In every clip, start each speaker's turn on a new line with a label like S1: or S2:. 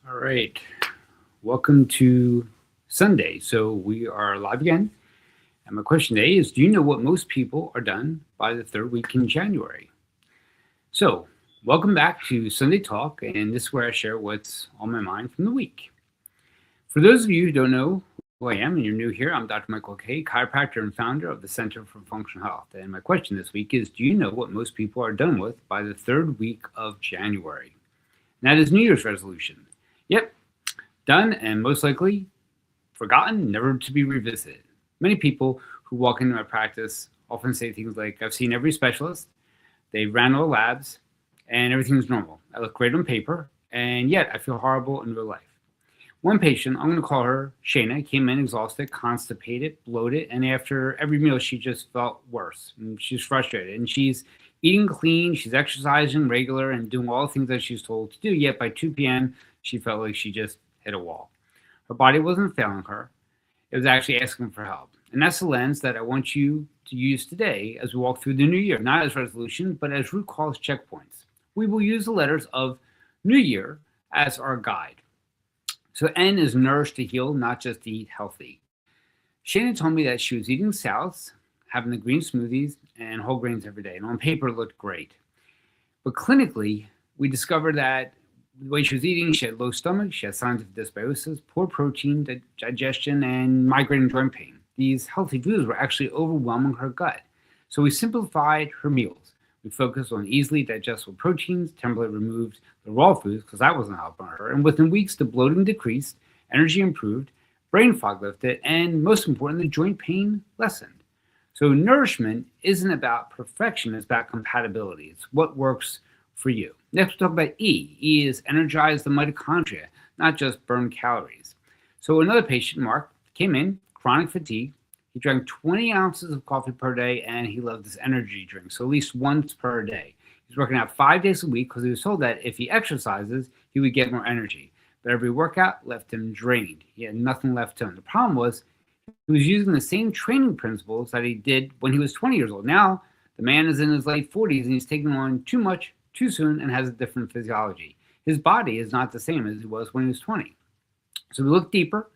S1: All right. Welcome to Sunday. So we are live again. And my question today is, do you know what most people are done by the third week in January? So, welcome back to Sunday Talk. And this is where I share what's on my mind from the week. For those of you who don't know who I am and you're new here, I'm Dr. Michael K., chiropractor and founder of the Center for Functional Health. And my question this week is, do you know what most people are done with by the third week of January? And that is New Year's resolution. Yep, done and most likely forgotten, never to be revisited. Many people who walk into my practice often say things like, I've seen every specialist, they ran all labs, and everything's normal. I look great on paper, and yet I feel horrible in real life. One patient, I'm going to call her Shayna, came in exhausted, constipated, bloated, and after every meal, she just felt worse. And she's frustrated, and she's eating clean, she's exercising regular, and doing all the things that she's told to do, yet by 2 p.m., she felt like she just hit a wall. Her body wasn't failing her. It was actually asking for help. And that's the lens that I want you to use today as we walk through the new year, not as resolution, but as root cause checkpoints. We will use the letters of New Year as our guide. So N is nourish to heal, not just to eat healthy. Shannon told me that she was eating salads, having the green smoothies, and whole grains every day. And on paper, it looked great. But clinically, we discovered that the way she was eating, she had low stomach, she had signs of dysbiosis, poor protein digestion, and migraine joint pain. These healthy foods were actually overwhelming her gut. So we simplified her meals. We focused on easily digestible proteins, temporarily removed the raw foods because that wasn't helping her. And within weeks, the bloating decreased, energy improved, brain fog lifted, and most importantly, the joint pain lessened. So nourishment isn't about perfection, it's about compatibility. It's what works for you. Next, we'll talk about E. E is energize the mitochondria, not just burn calories. So another patient, Mark, came in, chronic fatigue. He drank 20 ounces of coffee per day, and he loved this energy drink, so at least once per day. He's working out 5 days a week because he was told that if he exercises, he would get more energy. But every workout left him drained. He had nothing left to him. The problem was he was using the same training principles that he did when he was 20 years old. Now, the man is in his late 40s, and he's taking on too much too soon and has a different physiology. His body is not the same as it was when he was 20. So we looked deeper.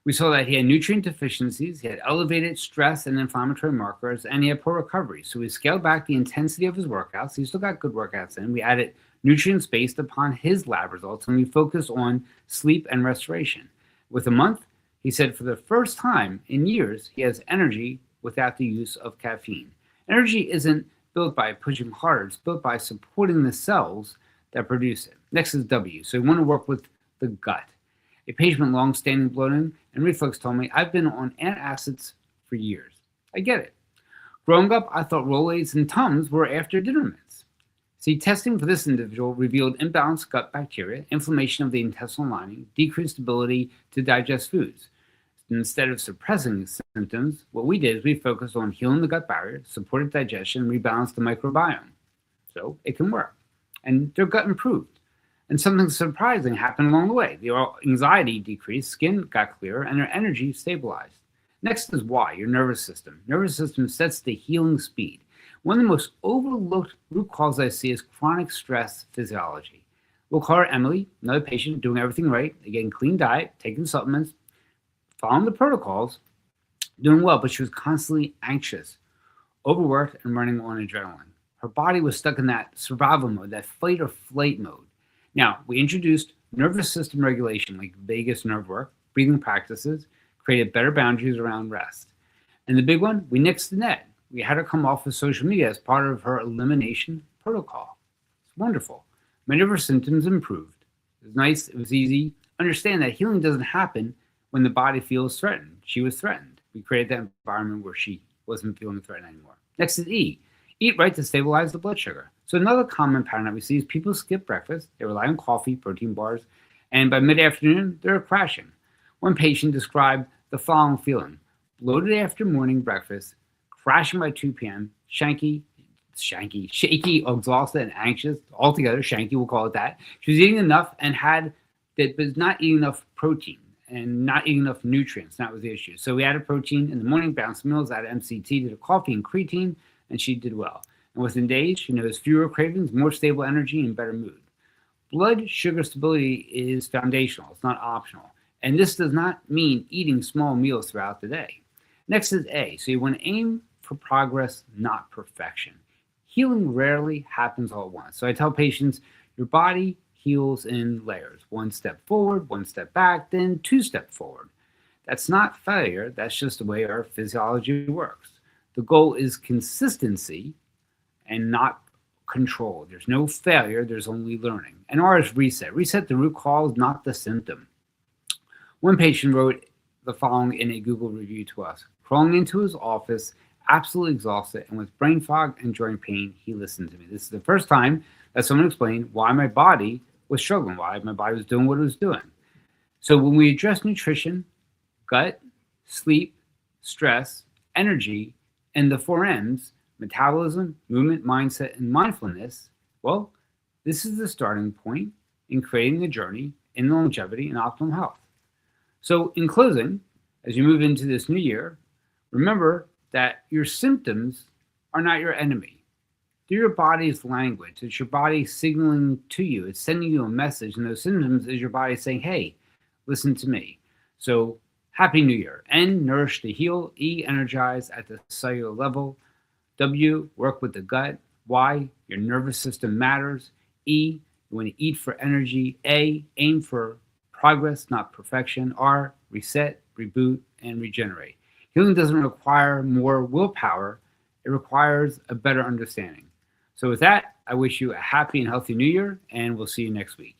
S1: We saw that he had nutrient deficiencies, he had elevated stress and inflammatory markers, and he had poor recovery. So we scaled back the intensity of his workouts. He still got good workouts in. We added nutrients based upon his lab results, and we focused on sleep and restoration. With a month, he said for the first time in years, he has energy without the use of caffeine. Energy isn't built by pushing harder, it's built by supporting the cells that produce it. Next is W. So we want to work with the gut. A patient with long-standing bloating and reflux told me, I've been on antacids for years. I get it. Growing up, I thought Rolaids and Tums were after dinner mints. See, testing for this individual revealed imbalanced gut bacteria, inflammation of the intestinal lining, decreased ability to digest foods. Instead of suppressing symptoms, what we did is we focused on healing the gut barrier, supported digestion, rebalanced the microbiome. So it can work. And their gut improved. And something surprising happened along the way. Their anxiety decreased, skin got clearer, and their energy stabilized. Next is Y, your nervous system. Nervous system sets the healing speed. One of the most overlooked root causes I see is chronic stress physiology. We'll call her Emily, another patient doing everything right, again, clean diet, taking supplements, following the protocols, doing well, but she was constantly anxious, overworked, and running on adrenaline. Her body was stuck in that survival mode, that fight or flight mode. Now, we introduced nervous system regulation, like vagus nerve work, breathing practices, created better boundaries around rest. And the big one, we nixed the net. We had her come off of social media as part of her elimination protocol. It's wonderful. Many of her symptoms improved. It was nice. It was easy. Understand that healing doesn't happen when the body feels threatened. She was threatened. We created that environment where she wasn't feeling threatened anymore. Next is E. Eat right to stabilize the blood sugar. So another common pattern that we see is people skip breakfast. They rely on coffee, protein bars, and by mid-afternoon, they're crashing. One patient described the following feeling: bloated after morning breakfast, crashing by 2 p.m., shaky, exhausted, and anxious. Altogether, shanky, we'll call it that. She was eating enough and but not eating enough protein and not eating enough nutrients. That was the issue. So we added protein in the morning, balanced meals, added MCT, did a coffee and creatine, and she did well. And within days, she noticed fewer cravings, more stable energy, and better mood. Blood sugar stability is foundational, it's not optional. And this does not mean eating small meals throughout the day. Next is A. So you want to aim for progress, not perfection. Healing rarely happens all at once. So I tell patients your body heals in layers, one step forward, one step back, then two step forward. That's not failure, that's just the way our physiology works. The goal is consistency and not control. There's no failure, there's only learning. And R is reset. Reset the root cause, not the symptom. One patient wrote the following in a Google review to us. Crawling into his office, absolutely exhausted, and with brain fog and joint pain, he listened to me. This is the first time that someone explained why my body was struggling, why my body was doing what it was doing. So when we address nutrition, gut, sleep, stress, energy, and the four M's, metabolism, movement, mindset, and mindfulness, well, this is the starting point in creating a journey in longevity and optimal health. So in closing, as you move into this new year, remember that your symptoms are not your enemy. They're your body's language. It's your body signaling to you. It's sending you a message, and those symptoms is your body saying, hey, listen to me. So Happy New Year. N, nourish to heal. E, energize at the cellular level. W, work with the gut. Y, your nervous system matters. E, you want to eat for energy. A, aim for progress, not perfection. R, reset, reboot, and regenerate. Healing doesn't require more willpower. It requires a better understanding. So with that, I wish you a happy and healthy new year, and we'll see you next week.